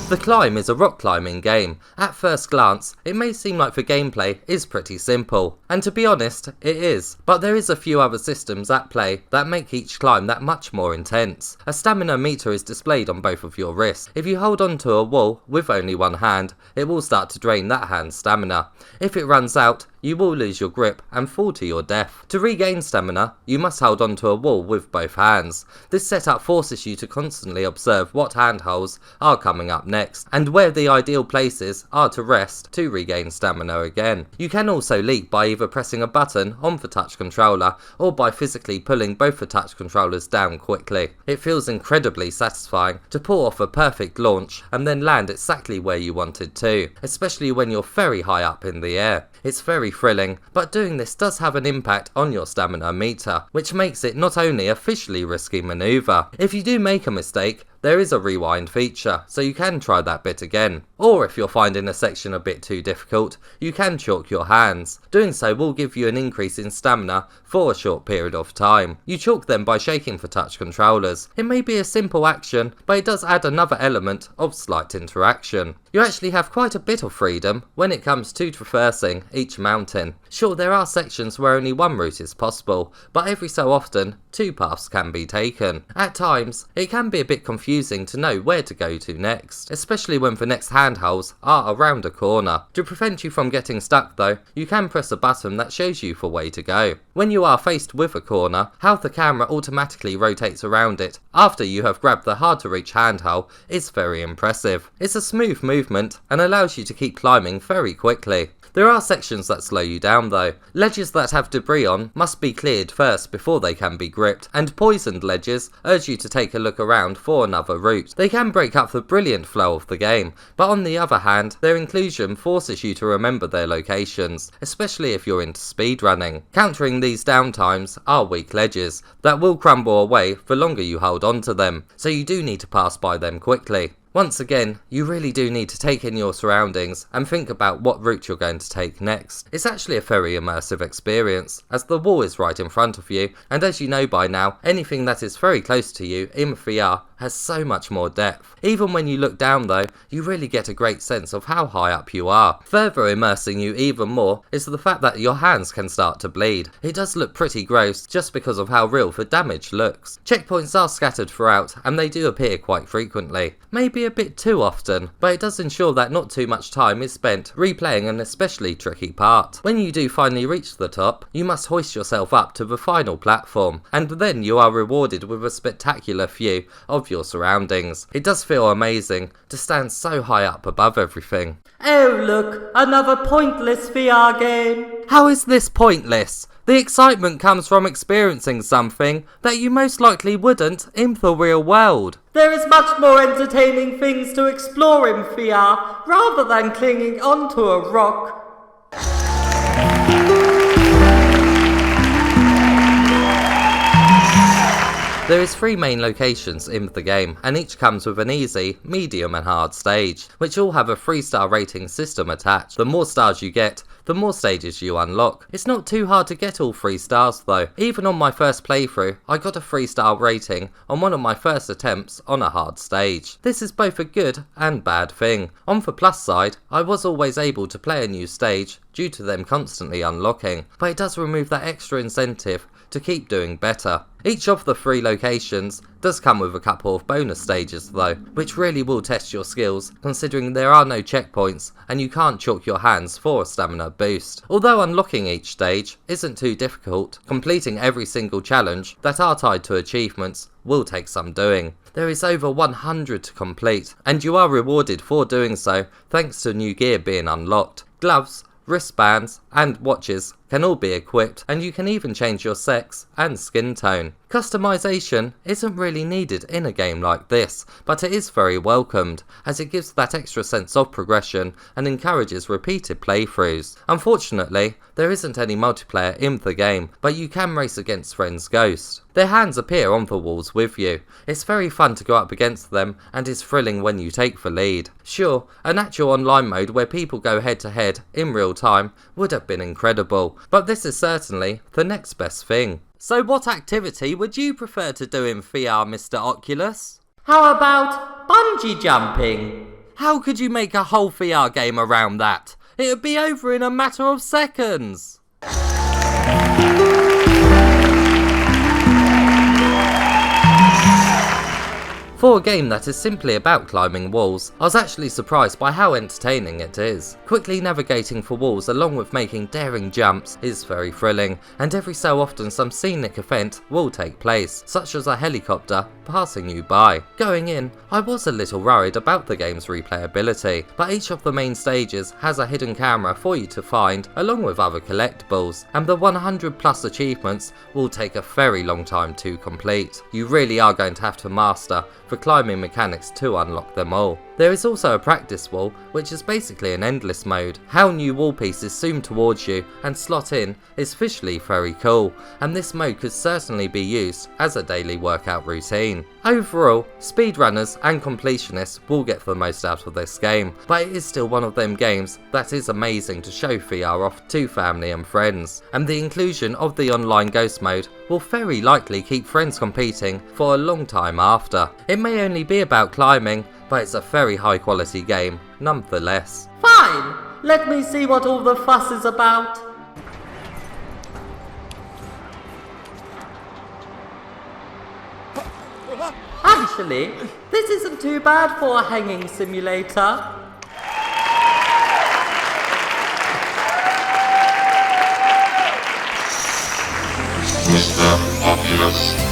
The Climb is a rock climbing game. At first glance, it may seem like the gameplay is pretty simple, and to be honest, it is, but there is a few other systems at play that make each climb that much more intense. A stamina meter is displayed on both of your wrists. If you hold onto a wall with only one hand, it will start to drain that hand's stamina. If it runs out, you will lose your grip and fall to your death. To regain stamina, you must hold onto a wall with both hands. This setup forces you to constantly observe what handholds are coming up next, and where the ideal places are to rest to regain stamina again. You can also leap by either pressing a button on the touch controller or by physically pulling both the touch controllers down quickly. It feels incredibly satisfying to pull off a perfect launch and then land exactly where you wanted to, especially when you're very high up in the air. It's very thrilling, but doing this does have an impact on your stamina meter, which makes it not only a visually risky manoeuvre. If you do make a mistake, there is a rewind feature, so you can try that bit again. Or if you're finding a section a bit too difficult, you can chalk your hands. Doing so will give you an increase in stamina for a short period of time. You chalk them by shaking the touch controllers. It may be a simple action, but it does add another element of slight interaction. You actually have quite a bit of freedom when it comes to traversing each mountain. Sure, there are sections where only one route is possible, but every so often, two paths can be taken. At times, it can be a bit confusing to know where to go to next, especially when the next handholds are around a corner. To prevent you from getting stuck though, you can press a button that shows you the way to go. When you are faced with a corner, how the camera automatically rotates around it after you have grabbed the hard to reach handhold is very impressive. It's a smooth movement and allows you to keep climbing very quickly. There are sections that slow you down though. Ledges that have debris on must be cleared first before they can be gripped, and poisoned ledges urge you to take a look around for another route. They can break up the brilliant flow of the game, but on the other hand, their inclusion forces you to remember their locations, especially if you're into speedrunning. Countering these downtimes are weak ledges that will crumble away the longer you hold on to them, so you do need to pass by them quickly. Once again, you really do need to take in your surroundings and think about what route you're going to take next. It's actually a very immersive experience, as the wall is right in front of you, and as you know by now, anything that is very close to you in VR has so much more depth. Even when you look down though, you really get a great sense of how high up you are. Further immersing you even more is the fact that your hands can start to bleed. It does look pretty gross just because of how real the damage looks. Checkpoints are scattered throughout and they do appear quite frequently. Maybe a bit too often, but it does ensure that not too much time is spent replaying an especially tricky part. When you do finally reach the top, you must hoist yourself up to the final platform, and then you are rewarded with a spectacular view of your surroundings. It does feel amazing to stand so high up above everything. Oh look, another pointless VR game. How is this pointless? The excitement comes from experiencing something that you most likely wouldn't in the real world. There is much more entertaining things to explore in VR rather than clinging onto a rock. There is 3 main locations in the game, and each comes with an easy, medium and hard stage, which all have a 3-star rating system attached. The more stars you get, the more stages you unlock. It's not too hard to get all 3 stars though. Even on my first playthrough, I got a 3-star rating on one of my first attempts on a hard stage. This is both a good and bad thing. On the plus side, I was always able to play a new stage due to them constantly unlocking, but it does remove that extra incentive to keep doing better. Each of the 3 locations does come with a couple of bonus stages though, which really will test your skills considering there are no checkpoints and you can't chalk your hands for a stamina boost. Although unlocking each stage isn't too difficult, completing every single challenge that are tied to achievements will take some doing. There is over 100 to complete, and you are rewarded for doing so thanks to new gear being unlocked. Gloves, wristbands and watches can all be equipped, and you can even change your sex and skin tone. Customization isn't really needed in a game like this, but it is very welcomed, as it gives that extra sense of progression and encourages repeated playthroughs. Unfortunately, there isn't any multiplayer in the game, but you can race against friends' ghosts. Their hands appear on the walls with you. It's very fun to go up against them, and is thrilling when you take the lead. Sure, an actual online mode where people go head to head in real time would have been incredible, but this is certainly the next best thing. So what activity would you prefer to do in VR, Mr Oculus? How about bungee jumping? How could you make a whole VR game around that? It would be over in a matter of seconds. For a game that is simply about climbing walls, I was actually surprised by how entertaining it is. Quickly navigating for walls along with making daring jumps is very thrilling, and every so often some scenic event will take place, such as a helicopter passing you by. Going in, I was a little worried about the game's replayability, but each of the main stages has a hidden camera for you to find along with other collectibles, and the 100+ achievements will take a very long time to complete. You really are going to have to master the climbing mechanics to unlock them all. There is also a practice wall, which is basically an endless mode. How new wall pieces zoom towards you and slot in is visually very cool, and this mode could certainly be used as a daily workout routine. Overall, speedrunners and completionists will get the most out of this game, but it is still one of them games that is amazing to show VR off to family and friends, and the inclusion of the online ghost mode will very likely keep friends competing for a long time after. It may only be about climbing, but it's a very high quality game nonetheless. Fine, let me see what all the fuss is about. Actually, this isn't too bad for a hanging simulator. Mr. Oculus.